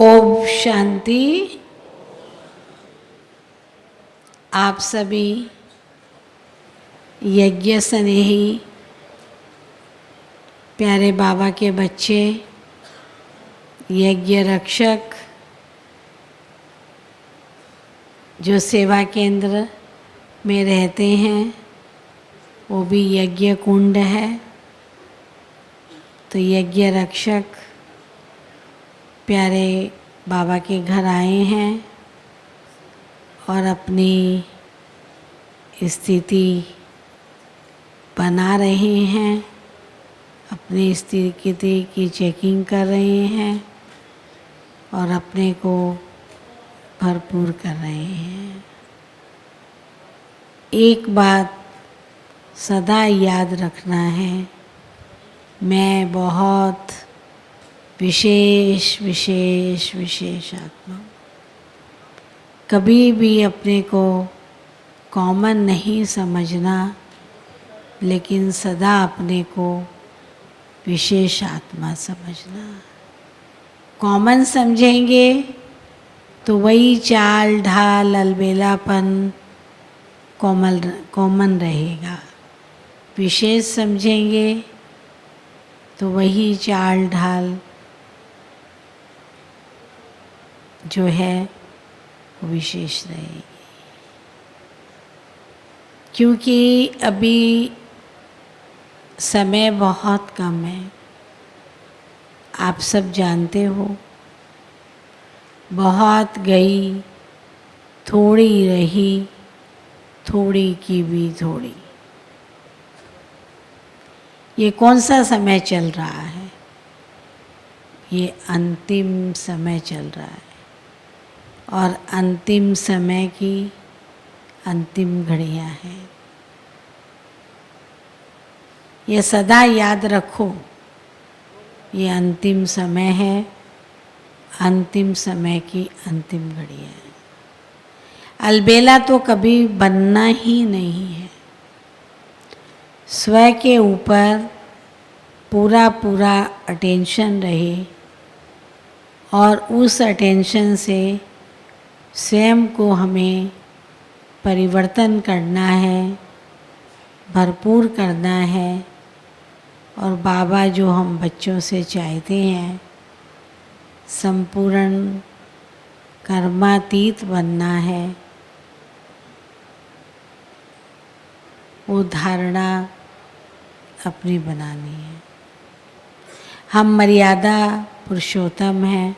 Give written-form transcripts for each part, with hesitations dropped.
ओम शांति। आप सभी यज्ञ स्नेही प्यारे बाबा के बच्चे, यज्ञ रक्षक, जो सेवा केंद्र में रहते हैं, वो भी यज्ञ कुंड है। तो यज्ञ रक्षक प्यारे बाबा के घर आए हैं और अपनी स्थिति बना रहे हैं, अपनी स्थिति की चेकिंग कर रहे हैं और अपने को भरपूर कर रहे हैं। एक बात सदा याद रखना है, मैं बहुत विशेष विशेष विशेष आत्मा हूँ। कभी भी अपने को कॉमन नहीं समझना, लेकिन सदा अपने को विशेष आत्मा समझना। कॉमन समझेंगे तो वही चाल ढाल अलबेलापन कॉमन रहेगा। विशेष समझेंगे तो वही चाल ढाल जो है वो विशेष रहेगी। क्योंकि अभी समय बहुत कम है, आप सब जानते हो। बहुत गई, थोड़ी रही, थोड़ी की भी थोड़ी। ये कौन सा समय चल रहा है? ये अंतिम समय चल रहा है और अंतिम समय की अंतिम घड़ियां हैं। ये सदा याद रखो, ये अंतिम समय है, अंतिम समय की अंतिम घड़ियां हैं। अलबेला तो कभी बनना ही नहीं है। स्व के ऊपर पूरा पूरा अटेंशन रहे और उस अटेंशन से स्वयं को हमें परिवर्तन करना है, भरपूर करना है। और बाबा जो हम बच्चों से चाहते हैं, संपूर्ण कर्मातीत बनना है, वो धारणा अपनी बनानी है। हम मर्यादा पुरुषोत्तम हैं,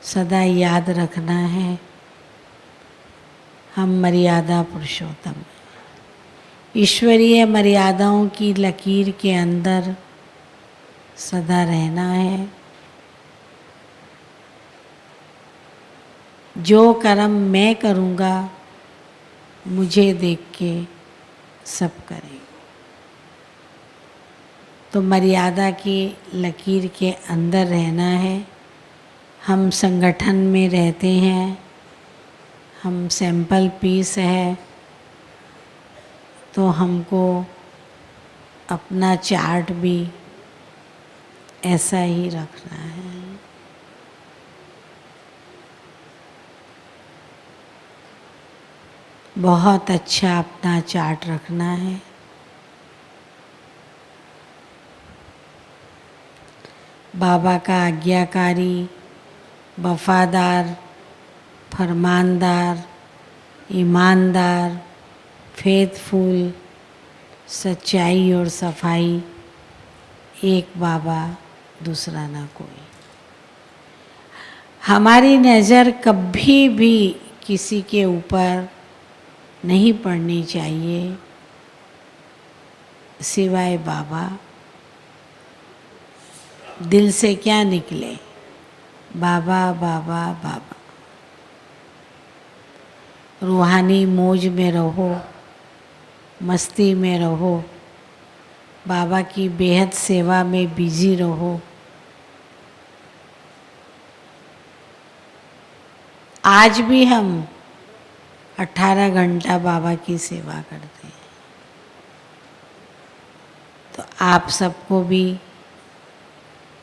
सदा याद रखना है, हम मर्यादा पुरुषोत्तम हैं। ईश्वरीय मर्यादाओं की लकीर के अंदर सदा रहना है। जो कर्म मैं करूँगा, मुझे देख के सब करें। तो मर्यादा की लकीर के अंदर रहना है। हम संगठन में रहते हैं, हम सैंपल पीस है, तो हमको अपना चार्ट भी ऐसा ही रखना है। बहुत अच्छा अपना चार्ट रखना है। बाबा का आज्ञाकारी, वफादार, फरमानदार, ईमानदार, फेथफुल, सच्चाई और सफाई, एक बाबा दूसरा ना कोई। हमारी नज़र कभी भी किसी के ऊपर नहीं पड़नी चाहिए सिवाय बाबा। दिल से क्या निकले? बाबा बाबा बाबा। रूहानी मौज में रहो, मस्ती में रहो, बाबा की बेहद सेवा में बिजी रहो। आज भी हम 18 घंटा बाबा की सेवा करते हैं। तो आप सबको भी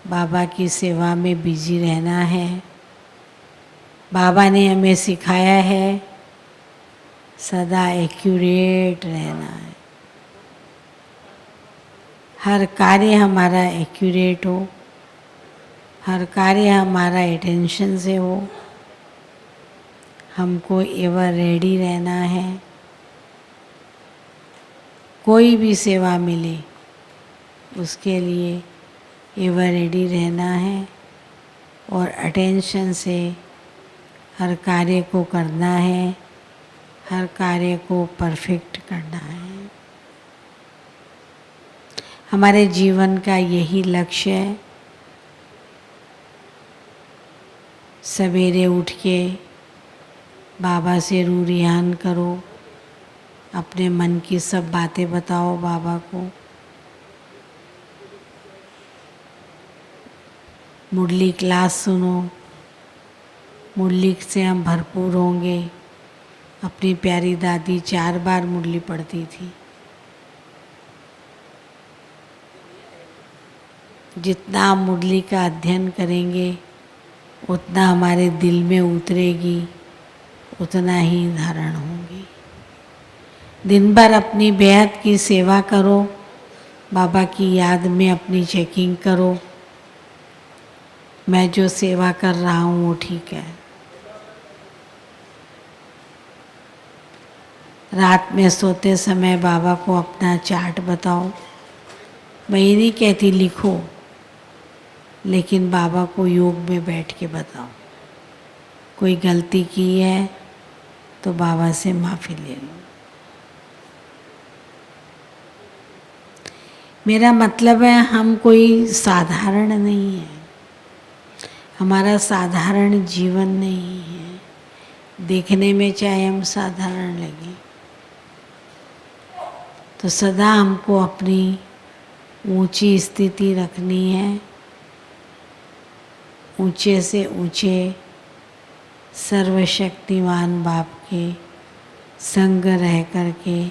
बाबा की सेवा में बिजी रहना है। बाबा ने हमें सिखाया है सदा एक्यूरेट रहना है, हर कार्य हमारा एक्यूरेट हो, हर कार्य हमारा अटेंशन से हो, हमको एवर रेडी रहना है। कोई भी सेवा मिले उसके लिए एवर रेडी रहना है और अटेंशन से हर कार्य को करना है, हर कार्य को परफेक्ट करना है। हमारे जीवन का यही लक्ष्य है। सवेरे उठ के बाबा से रूरियान करो, अपने मन की सब बातें बताओ बाबा को, मुरली क्लास सुनो, मुरली से हम भरपूर होंगे। अपनी प्यारी दादी 4 बार मुरली पढ़ती थी। जितना हम मुरली का अध्ययन करेंगे उतना हमारे दिल में उतरेगी, उतना ही धारण होगी। दिन भर अपनी बेहद की सेवा करो, बाबा की याद में अपनी चेकिंग करो, मैं जो सेवा कर रहा हूँ वो ठीक है। रात में सोते समय बाबा को अपना चार्ट बताओ। मैं ये नहीं कहती लिखो, लेकिन बाबा को योग में बैठ के बताओ। कोई गलती की है तो बाबा से माफ़ी ले लो। मेरा मतलब है हम कोई साधारण नहीं है, हमारा साधारण जीवन नहीं है। देखने में चाहे हम साधारण लगे तो सदा हमको अपनी ऊंची स्थिति रखनी है। ऊंचे से ऊंचे सर्वशक्तिमान बाप के संग रह करके,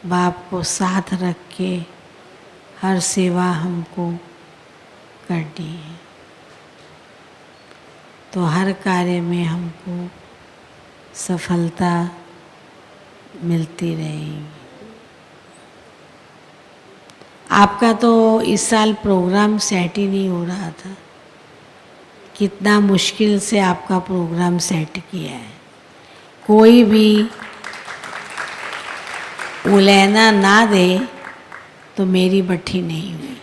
बाप को साथ रख के हर सेवा हमको करनी है, तो हर कार्य में हमको सफलता मिलती रहेगी। आपका तो इस साल प्रोग्राम सेट ही नहीं हो रहा था। कितना मुश्किल से आपका प्रोग्राम सेट किया है। कोई भी उलैना ना दे तो मेरी बट्ठी नहीं हुई।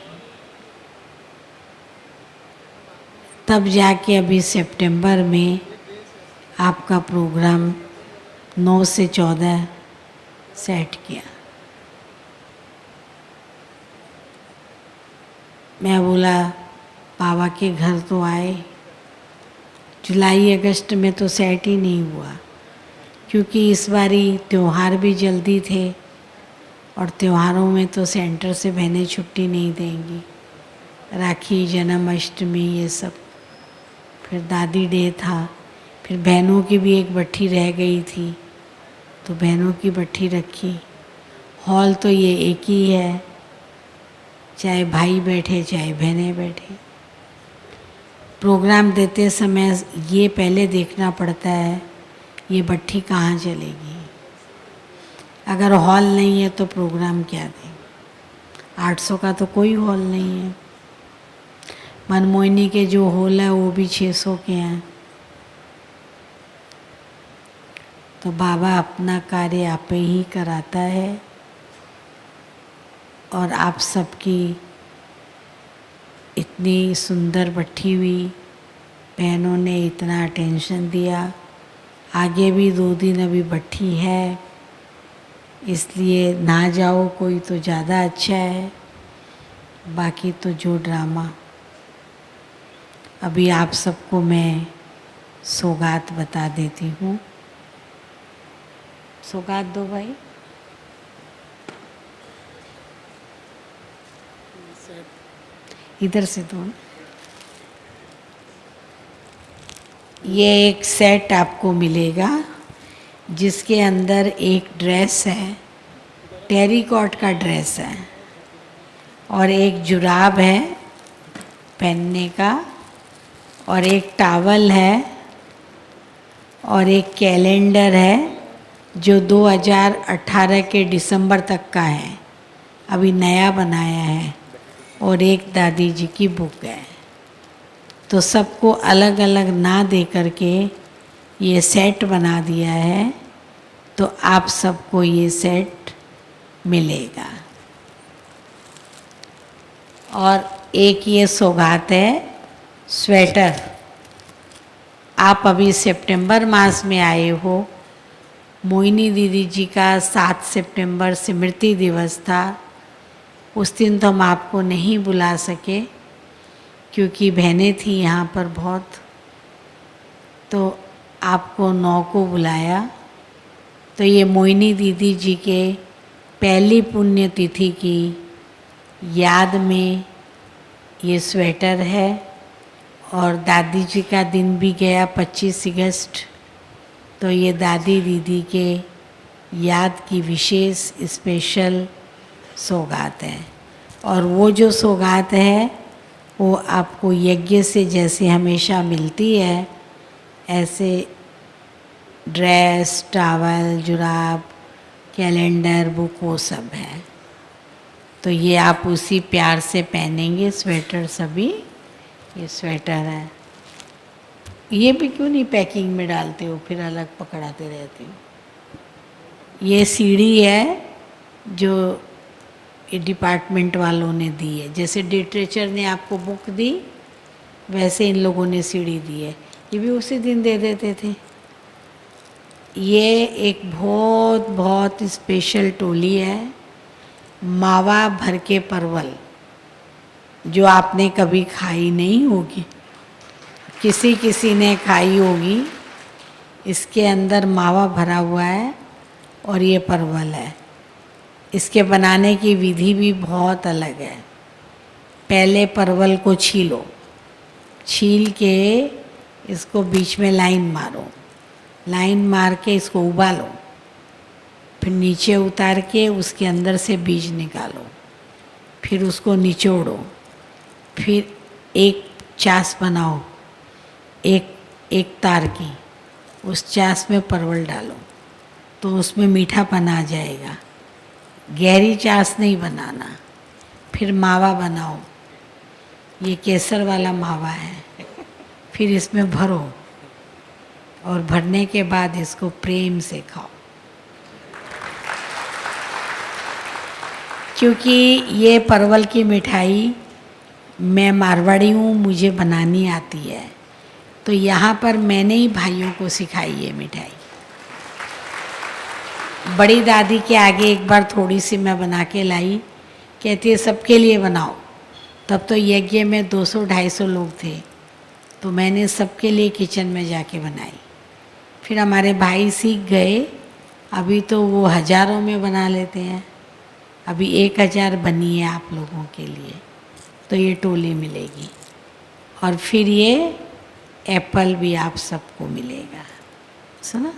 तब जाके अभी सितंबर में आपका प्रोग्राम 9 से 14 सेट किया। मैं बोला बाबा के घर तो आए, जुलाई अगस्त में तो सेट ही नहीं हुआ, क्योंकि इस बारी त्यौहार भी जल्दी थे और त्योहारों में तो सेंटर से बहनें छुट्टी नहीं देंगी। राखी, जन्माष्टमी, ये सब, फिर दादी डे था, फिर बहनों की भी एक बट्ठी रह गई थी तो बहनों की बट्ठी रखी। हॉल तो ये एक ही है, चाहे भाई बैठे चाहे बहनें बैठे। प्रोग्राम देते समय ये पहले देखना पड़ता है ये बट्ठी कहाँ चलेगी। अगर हॉल नहीं है तो प्रोग्राम क्या दें। 800 का तो कोई हॉल नहीं है। मनमोहिनी के जो हॉल है वो भी 600 के हैं। तो बाबा अपना कार्य आप ही कराता है और आप सबकी इतनी सुंदर बट्ठी हुई, बहनों ने इतना अटेंशन दिया। आगे भी 2 दिन अभी बट्ठी है, इसलिए ना जाओ कोई तो ज़्यादा अच्छा है। बाकी तो जो ड्रामा, अभी आप सबको मैं सौगात बता देती हूँ। सौगात दो भाई। इधर से दो। ये एक सेट आपको मिलेगा जिसके अंदर एक ड्रेस है, टेरिकॉट का ड्रेस है, और एक जुराब है पहनने का, और एक टॉवल है और एक कैलेंडर है जो 2018 के दिसंबर तक का है, अभी नया बनाया है, और एक दादी जी की बुक है। तो सबको अलग अलग ना दे करके ये सेट बना दिया है, तो आप सबको ये सेट मिलेगा। और एक ये सौगात है स्वेटर। आप अभी सितंबर मास में आए हो, मोहिनी दीदी जी का 7 सितंबर स्मृति दिवस था। उस दिन तो हम आपको नहीं बुला सके क्योंकि बहनें थी यहाँ पर बहुत, तो आपको 9 को बुलाया। तो ये मोहिनी दीदी जी के पहली पुण्यतिथि की याद में ये स्वेटर है। और दादी जी का दिन भी गया 25 अगस्त, तो ये दादी दीदी के याद की विशेष स्पेशल सौगात है। और वो जो सौगात है वो आपको यज्ञ से जैसे हमेशा मिलती है, ऐसे ड्रेस, टावल, जुराब, कैलेंडर, बुक, वो सब है। तो ये आप उसी प्यार से पहनेंगे स्वेटर सभी। ये स्वेटर है। ये भी क्यों नहीं पैकिंग में डालते हो, फिर अलग पकड़ाते रहते हो। ये सीढ़ी है जो ये डिपार्टमेंट वालों ने दी है। जैसे लिटरेचर ने आपको बुक दी, वैसे इन लोगों ने सीढ़ी दी है। ये भी उसी दिन दे देते थे। ये एक बहुत बहुत स्पेशल टोली है, मावा भर के परवल, जो आपने कभी खाई नहीं होगी, किसी किसी ने खाई होगी। इसके अंदर मावा भरा हुआ है और ये परवल है। इसके बनाने की विधि भी बहुत अलग है। पहले परवल को छीलो, छील के इसको बीच में लाइन मारो, लाइन मार के इसको उबालो, फिर नीचे उतार के उसके अंदर से बीज निकालो, फिर उसको निचोड़ो, फिर एक चास बनाओ, एक तार की, उस चास में परवल डालो तो उसमें मीठापन आ जाएगा। गहरी चास नहीं बनाना। फिर मावा बनाओ, ये केसर वाला मावा है, फिर इसमें भरो और भरने के बाद इसको प्रेम से खाओ। क्योंकि ये परवल की मिठाई मैं मारवाड़ी हूँ, मुझे बनानी आती है, तो यहाँ पर मैंने ही भाइयों को सिखाई ये मिठाई। बड़ी दादी के आगे एक बार थोड़ी सी मैं बना के लाई, कहती है सबके लिए बनाओ। तब तो यज्ञ में 200-250 लोग थे, तो मैंने सबके लिए किचन में जाके बनाई। फिर हमारे भाई सीख गए, अभी तो वो हज़ारों में बना लेते हैं। अभी 1000 बनी है आप लोगों के लिए, तो ये टोली मिलेगी। और फिर ये एप्पल भी आप सबको मिलेगा। सुना?